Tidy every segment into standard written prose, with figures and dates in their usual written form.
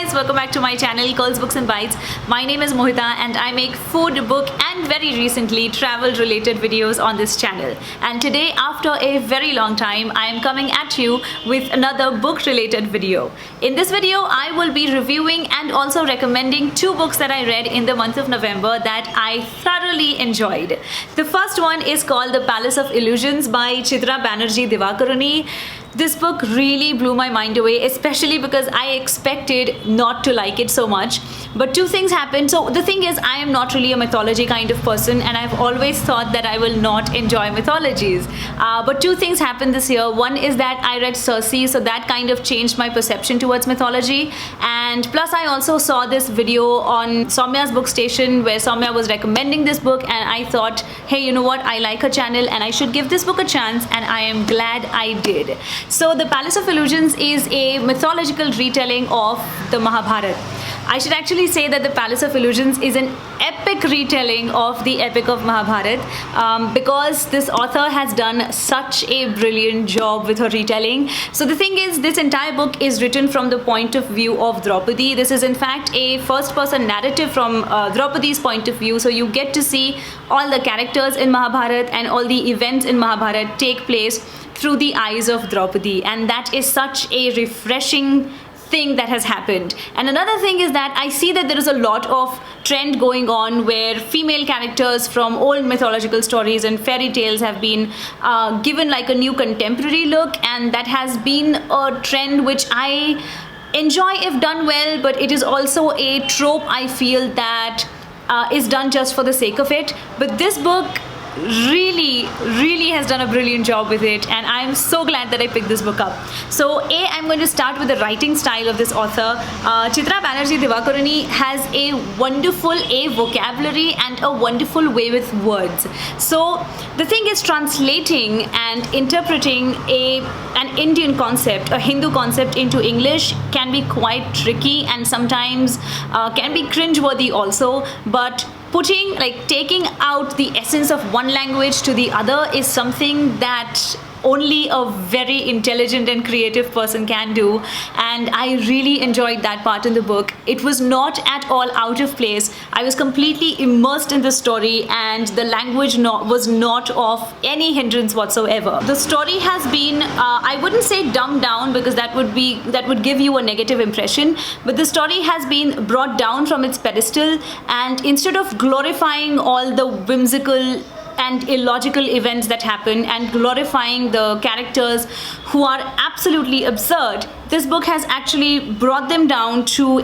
guys, welcome back to my channel Curls Books and Bites. My name is Mohita and I make food, book and very recently travel related videos on this channel. And today, after a very long time, I am coming at you with another book related video. In this video, I will be reviewing and also recommending two books that I read in the month of November that I thoroughly enjoyed. The first one is called The Palace of Illusions by Chitra, Banerjee, Huaorani. This book really blew my mind away, especially because I expected not to like it so much. But two things happened. So the thing is, I am not really a mythology kind of person and I've always thought that I will not enjoy mythologies. But two things happened this year. One is that I read Circe, so that kind of changed my perception towards mythology. And plus I also saw this video on Soumya's book station where Soumya was recommending this book and I thought, hey, you know what, I like her channel and I should give this book a chance, and I am glad I did. So The Palace of Illusions is a mythological retelling of the Mahabharata. I should actually say that The Palace of Illusions is an epic retelling of the epic of Mahabharata because this author has done such a brilliant job with her retelling. So the thing is, this entire book is written from the point of view of Draupadi. This is in fact a first-person narrative from Draupadi's point of view. So you get to see all the characters in Mahabharata and all the events in Mahabharata take place through the eyes of Draupadi, and that is such a refreshing thing that has happened. And another thing is that I see that there is a lot of trend going on where female characters from old mythological stories and fairy tales have been given like a new contemporary look, and that has been a trend which I enjoy if done well, but it is also a trope I feel that is done just for the sake of it. But this book really has done a brilliant job with it, and I'm so glad that I picked this book up. So I'm going to start with the writing style of this author. Chitra Banerjee Huaorani has a wonderful vocabulary and a wonderful way with words. So the thing is, translating and interpreting an Indian concept, a Hindu concept into English can be quite tricky and sometimes can be cringeworthy also, but taking out the essence of one language to the other is something that only a very intelligent and creative person can do, and I really enjoyed that part in the book. It was not at all out of place. I was completely immersed in the story and the language was not of any hindrance whatsoever. The story has been, I wouldn't say dumbed down because that would give you a negative impression, but the story has been brought down from its pedestal, and instead of glorifying all the whimsical and illogical events that happen and glorifying the characters who are absolutely absurd, this book has actually brought them down to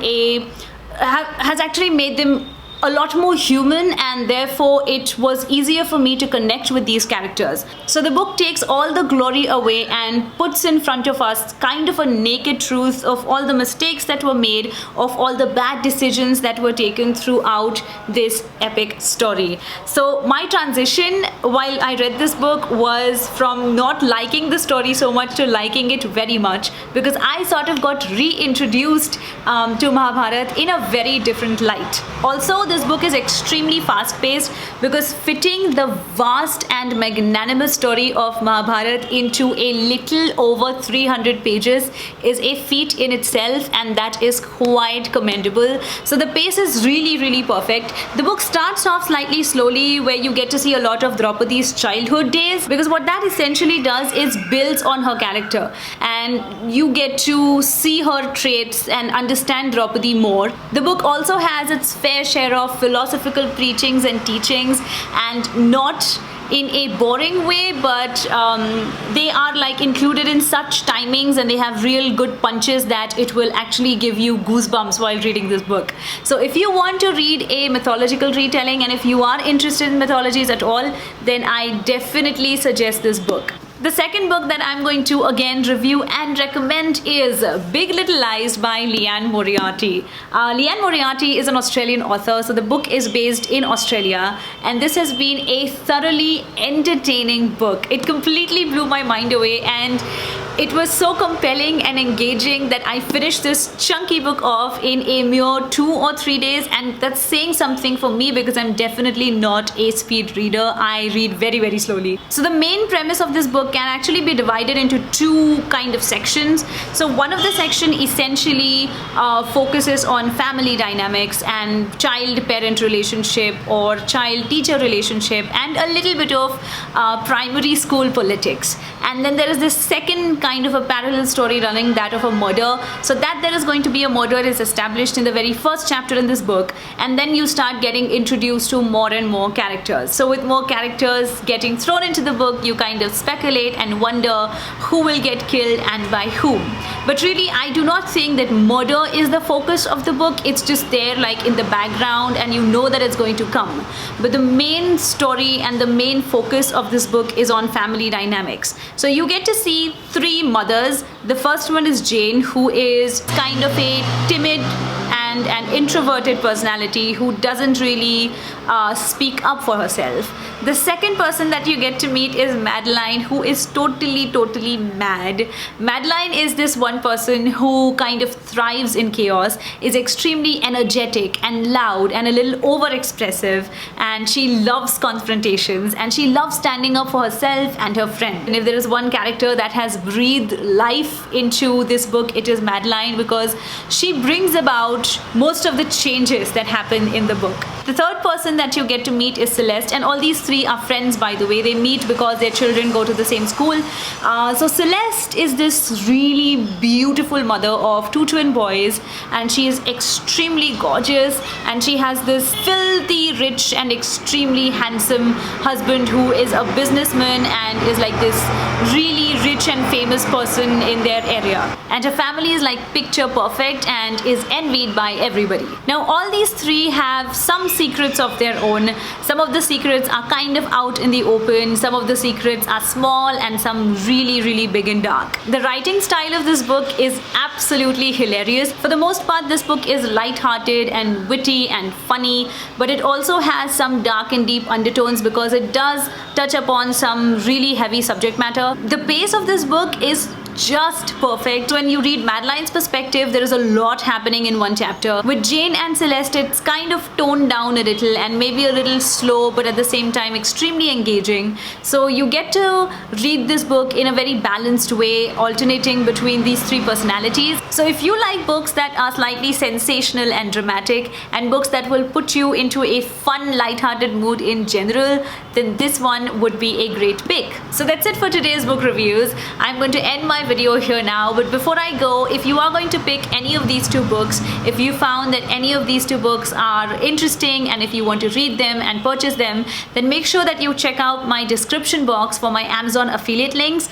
has actually made them a lot more human, and therefore it was easier for me to connect with these characters. So the book takes all the glory away and puts in front of us kind of a naked truth of all the mistakes that were made, of all the bad decisions that were taken throughout this epic story. So my transition while I read this book was from not liking the story so much to liking it very much, because I sort of got reintroduced to Mahabharata in a very different light. Also, this book is extremely fast-paced because fitting the vast and magnanimous story of Mahabharata into a little over 300 pages is a feat in itself, and that is quite commendable. So the pace is really perfect. The book starts off slightly slowly where you get to see a lot of Draupadi's childhood days, because what that essentially does is builds on her character and you get to see her traits and understand Draupadi more. The book also has its fair share of philosophical preachings and teachings, and not in a boring way, but they are like included in such timings and they have real good punches that it will actually give you goosebumps while reading this book. So if you want to read a mythological retelling and if you are interested in mythologies at all, then I definitely suggest this book. The second book that I'm going to again review and recommend is Big Little Lies by Liane Moriarty. Liane Moriarty is an Australian author, so the book is based in Australia, and this has been a thoroughly entertaining book. It completely blew my mind away, and It was so compelling and engaging that I finished this chunky book off in a mere 2 or 3 days, and that's saying something for me because I'm definitely not a speed reader. I read very, very slowly. So the main premise of this book can actually be divided into two kind of sections. So one of the section essentially focuses on family dynamics and child-parent relationship or child-teacher relationship and a little bit of primary school politics. And then there is this second kind of a parallel story running, that of a murder. So that there is going to be a murder is established in the very first chapter in this book, and then you start getting introduced to more and more characters. So with more characters getting thrown into the book, you kind of speculate and wonder who will get killed and by whom. But really, I do not think that murder is the focus of the book. It's just there like in the background and you know that it's going to come. But the main story and the main focus of this book is on family dynamics. So you get to see three mothers. The first one is Jane, who is kind of a timid and an introverted personality who doesn't really speak up for herself. The second person that you get to meet is Madeline, who is totally mad. Madeline is this one person who kind of thrives in chaos, is extremely energetic and loud and a little over-expressive, and she loves confrontations and she loves standing up for herself and her friend. And if there is one character that has breathed life into this book, it is Madeline, because she brings about most of the changes that happen in the book. The third person that you get to meet is Celeste, and all these three are friends, by the way. They meet because their children go to the same school. So Celeste is this really beautiful mother of two twin boys, and she is extremely gorgeous, and she has this filthy rich and extremely handsome husband who is a businessman and is like this really rich and famous person in their area. And her family is like picture perfect and is envied by everybody. Now all these three have some secrets of their own. Some of the secrets are kind of out in the open, some of the secrets are small, and some really big and dark. The writing style of this book is absolutely hilarious. For the most part, this book is light-hearted and witty and funny, but it also has some dark and deep undertones because it does touch upon some really heavy subject matter. The pace of this book is just perfect. When you read Madeline's perspective, there is a lot happening in one chapter. With Jane and Celeste, it's kind of toned down a little and maybe a little slow, but at the same time extremely engaging. So you get to read this book in a very balanced way, alternating between these three personalities. So if you like books that are slightly sensational and dramatic, and books that will put you into a fun, light-hearted mood in general, then this one would be a great pick. So that's it for today's book reviews. I'm going to end my video here now, but before I go, if you are going to pick any of these two books, if you found that any of these two books are interesting and if you want to read them and purchase them, then make sure that you check out my description box for my Amazon affiliate links,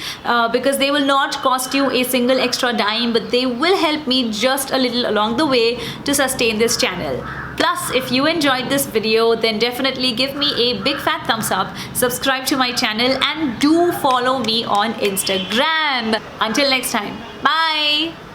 because they will not cost you a single extra dime, but they will help me just a little along the way to sustain this channel. Plus, if you enjoyed this video, then definitely give me a big fat thumbs up, subscribe to my channel, and do follow me on Instagram. Until next time, bye!